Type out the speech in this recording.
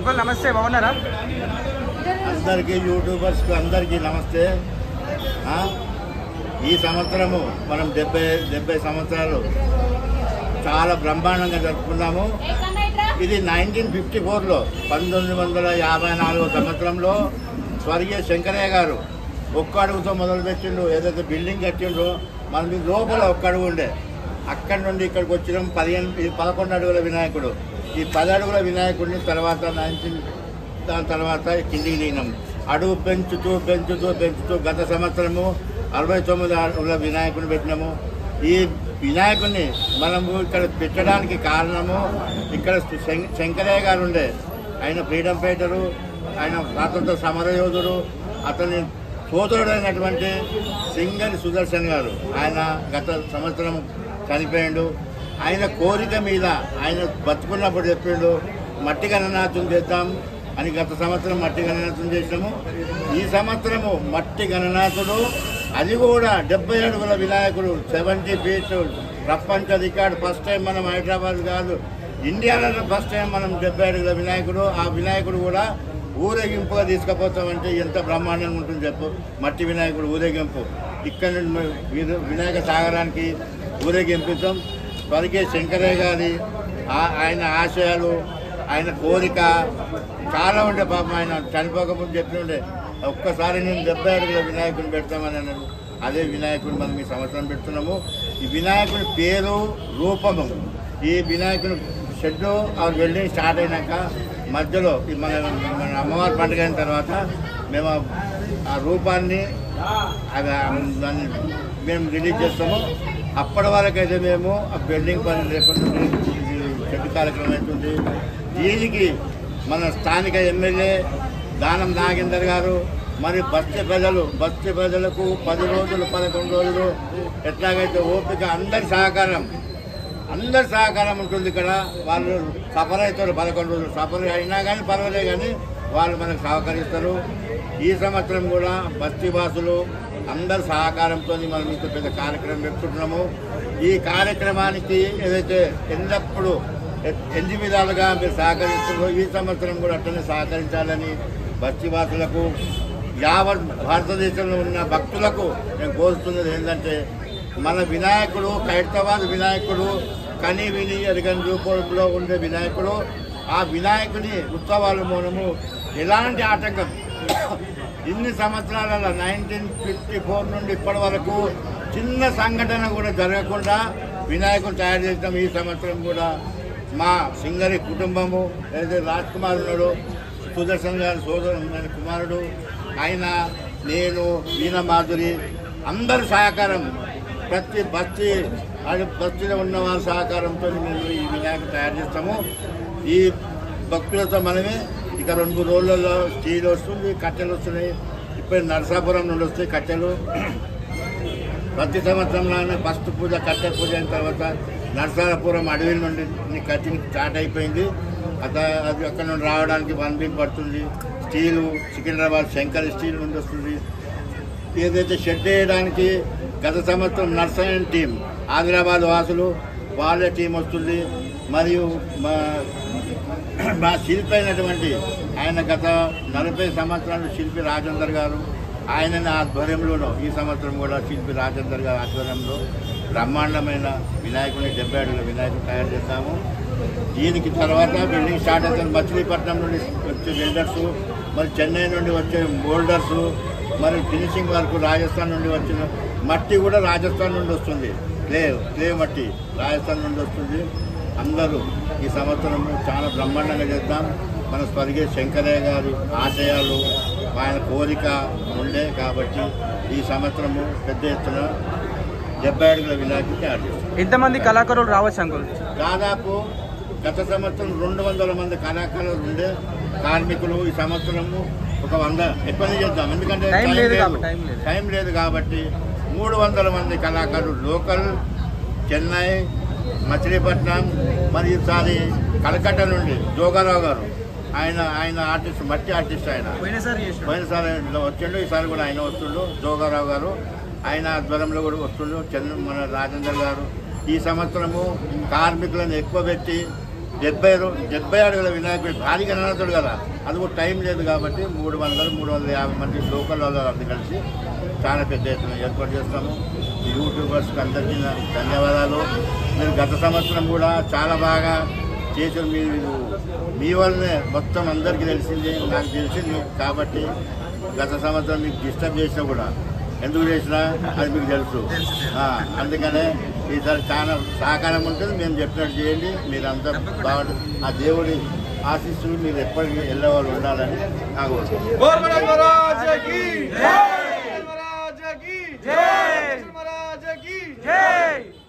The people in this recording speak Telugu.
అంకుల్ నమస్తే, బాగున్నారా? అందరికీ యూట్యూబర్స్కి అందరికీ నమస్తే. ఈ సంవత్సరము మనం 70 సంవత్సరాలు చాలా బ్రహ్మాండంగా జరుపుకున్నాము. ఇది 1954లో 1954 సంవత్సరంలో స్వర్గీయ శంకరయ్య గారు ఒక్క అడుగుతో మొదలుపెట్టిండు. ఏదైతే బిల్డింగ్ కట్టిండ్రో మన లోపల ఒక్క అడుగు ఉండే, అక్కడి నుండి ఇక్కడికి వచ్చినాం. 11 అడుగుల వినాయకుడు. ఈ 10 అడుగుల వినాయకుడిని తర్వాత దాని తర్వాత కిందికి దిగినాం. అడుగు పెంచుతూ గత సంవత్సరము 69 అడుగుల వినాయకుడిని పెట్టినాము. ఈ వినాయకుడిని మనము ఇక్కడ పెట్టడానికి కారణము, ఇక్కడ శంకరయ్య గారు ఉండే, ఆయన ఫ్రీడమ్ ఫైటరు, ఆయన స్వాతంత్ర సమరయోధుడు. అతని సోదరుడైనటువంటి సింగరి సుదర్శన్ గారు ఆయన గత సంవత్సరం చనిపోయాడు. ఆయన కోరిక మీద ఆయన బతుకున్నప్పుడు చెప్పిండు మట్టి గణనాథం చేద్దాం అని. గత సంవత్సరం మట్టి గణనాథం చేసినాము. ఈ సంవత్సరము మట్టి గణనాథుడు, అది కూడా 70 అడుగుల వినాయకుడు, 70 ఫీట్ ప్రపంచ రికార్డు. ఫస్ట్ టైం మనం హైదరాబాద్ కాదు, ఇండియాలో ఫస్ట్ టైం మనం 70 అడుగుల వినాయకుడు. ఆ వినాయకుడు కూడా ఊరేగింపుగా తీసుకుపోతామంటే ఎంత బ్రహ్మాండంగా ఉంటుంది చెప్పు. మట్టి వినాయకుడు ఊరేగింపు ఇక్కడ నుండి వినాయక సాగరానికి ఊరేగింపుతాం. స్వర్గీయ శంకరయ్య గారి ఆయన ఆశయాలు, ఆయన కోరిక చాలా ఉండే. పాపం ఆయన చనిపోకముందు చెప్పి ఉండే, ఒక్కసారి నేను 70 అడుగుల వినాయకుడిని పెడతామని అన్నాడు. అదే వినాయకుడిని మనం ఈ సంవత్సరం పెడుతున్నాము. ఈ వినాయకుడి పేరు, రూపము, ఈ వినాయకుడి షెడ్డు ఆ వెల్డింగ్ స్టార్ట్ అయినాక మధ్యలో మన అమ్మవారి పండుగ అయిన తర్వాత మేము ఆ రూపాన్ని దాన్ని మేము రిలీజ్ చేస్తాము. అప్పటి వరకు అయితే మేము ఆ బిల్డింగ్ పని రేపటి షెడ్ కార్యక్రమం అవుతుంది. దీనికి మన స్థానిక ఎమ్మెల్యే దానం నాగేందర్ గారు, మరి బస్తీ ప్రజలకు 10 రోజులు 11 రోజులు ఎట్లాగైతే ఓపిక, అందరి సహకారం ఉంటుంది. ఇక్కడ వాళ్ళు సఫర్ అవుతారు, 11 రోజులు సఫర్ అయినా కానీ పర్వాలేదు, కానీ వాళ్ళు మనకు సహకరిస్తారు. ఈ సంవత్సరం కూడా బస్తీ వాసులు అందరి సహకారంతో మనం ఇంత పెద్ద కార్యక్రమం పెట్టుకుంటున్నాము. ఈ కార్యక్రమానికి ఏదైతే ఎల్లప్పుడూ 8 విధాలుగా మీరు సహకరిస్తున్నారో ఈ సంవత్సరం కూడా అట్లనే సహకరించాలని బస్తీ వాసులకు, యావత్ భారతదేశంలో ఉన్న భక్తులకు నేను కోరుతున్నది ఏంటంటే, మన వినాయకుడు ఖైరతాబాద్ వినాయకుడు కని విని ఎరగని రూపంలో ఉండే వినాయకుడు. ఆ వినాయకుడి ఉత్సవాల మూలము ఎలాంటి ఆటంకం ఇన్ని సంవత్సరాలలో 1954 నుండి ఇప్పటి వరకు చిన్న సంఘటన కూడా జరగకుండా వినాయకుడు తయారు చేస్తాం. ఈ సంవత్సరం కూడా మా సింగరి కుటుంబము, ఏదైతే రాజ్ కుమార్ ఉన్నాడో, సుదర్శన్ గారి సోదరు కుమారుడు, ఆయన, నేను, వీణ మాధురి, అందరి సహకారం, ప్రతి బస్తీలో ఉన్న వారి సహకారంతో మేము ఈ వినాయకుడు తయారు చేస్తాము. ఈ భక్తులతో మనమే ఇక 2 రోజులలో స్టీల్ వస్తుంది, కట్టెలు వస్తున్నాయి. ఇప్పుడు నరసాపురం నుండి వస్తాయి కట్టెలు. ప్రతి సంవత్సరంలోనే ఫస్ట్ పూజ కట్టె పూజ అయిన తర్వాత నరసాపురం అడవి నుండి కట్టింగ్ స్టార్ట్ అయిపోయింది. అది అక్కడ నుండి రావడానికి 1 వీక్ పడుతుంది. స్టీలు సికింద్రాబాద్ శంకర్ స్టీల్ నుండి వస్తుంది. ఏదైతే షెడ్ వేయడానికి గత సంవత్సరం నర్సరీ టీం, ఆదిలాబాద్ వాసులు వాళ్ళ టీం వస్తుంది. మరియు మా శిల్పి అయినటువంటి ఆయన గత 40 సంవత్సరాలు శిల్పి రాజేందర్ గారు, ఆయన ఆధ్వర్యంలోనూ ఈ సంవత్సరం కూడా శిల్పి రాజేందర్ గారి ఆధ్వర్యంలో బ్రహ్మాండమైన వినాయకుడిని 70 అడుగుల వినాయకుడిని తయారు చేస్తాము. దీనికి తర్వాత బిల్డింగ్ స్టార్ట్ అవుతుంది. మచిలీపట్నం నుండి వచ్చే బిల్డర్సు, మరి చెన్నై నుండి వచ్చే మోల్డర్సు, మరి ఫినిషింగ్ వరకు రాజస్థాన్ నుండి వచ్చిన మట్టి కూడా రాజస్థాన్ నుండి వస్తుంది. క్లే మట్టి రాజస్థాన్ నుండి వస్తుంది. అందరూ ఈ సంవత్సరము చాలా బ్రహ్మాండంగా చేద్దాం. మన స్వర్గీయ శంకరయ్య గారి ఆశయాలు, ఆయన కోరిక ఉండే కాబట్టి ఈ సంవత్సరము పెద్ద ఎత్తున 70 అడుగుల వినాయకుడిని తయారు చేస్తాం. ఎంతమంది కళాకారులు రావచ్చు అంకుల్? దాదాపు గత సంవత్సరం 200 మంది కళాకారులు ఉండే కార్మికులు. ఈ సంవత్సరము ఒక 100 ఎక్కువ చేద్దాం, ఎందుకంటే టైం లేదు కాబట్టి 300 మంది కళాకారులు లోకల్, చెన్నై, మచిలీపట్నం, మరియు ఈసారి కలకత్తా నుండి జోగారావు గారు, ఆయన ఆర్టిస్ట్, మట్టి ఆర్టిస్ట్. ఆయన పోయినసారి వచ్చిండు, ఈసారి కూడా ఆయన వస్తుండు. జోగారావు గారు ఆయన ఆధ్వర్యంలో కూడా వస్తుండు. మన రాజేందర్ గారు ఈ సంవత్సరము కార్మికులను ఎక్కువ పెట్టి 70 అడుగుల వినాయకుడు భారీ గణనాథుడు కదా, అది కూడా టైం లేదు కాబట్టి 300-350 మంది లోకల్ వాళ్ళందరూ కలిసి చాలా పెద్ద ఎత్తున ఏర్పాటు చేస్తాము. యూట్యూబర్స్కి అందరికీ ధన్యవాదాలు. మీరు గత సంవత్సరం కూడా చాలా బాగా చేసిన మీ వల్లనే మొత్తం అందరికీ తెలిసింది, నాకు తెలిసింది కాబట్టి గత సంవత్సరం మీకు డిస్టర్బ్ చేసినా కూడా ఎందుకు చేసినా అది మీకు తెలుసు. అందుకనే ఈసారి చాలా సహకారం ఉంటుంది. మేము చెప్పినట్టు చేయండి. మీరంతా బాగుంటుంది. ఆ దేవుడి ఆశీస్సులు మీరు ఎప్పటికీ వెళ్ళేవాళ్ళు ఉండాలని నాకు జై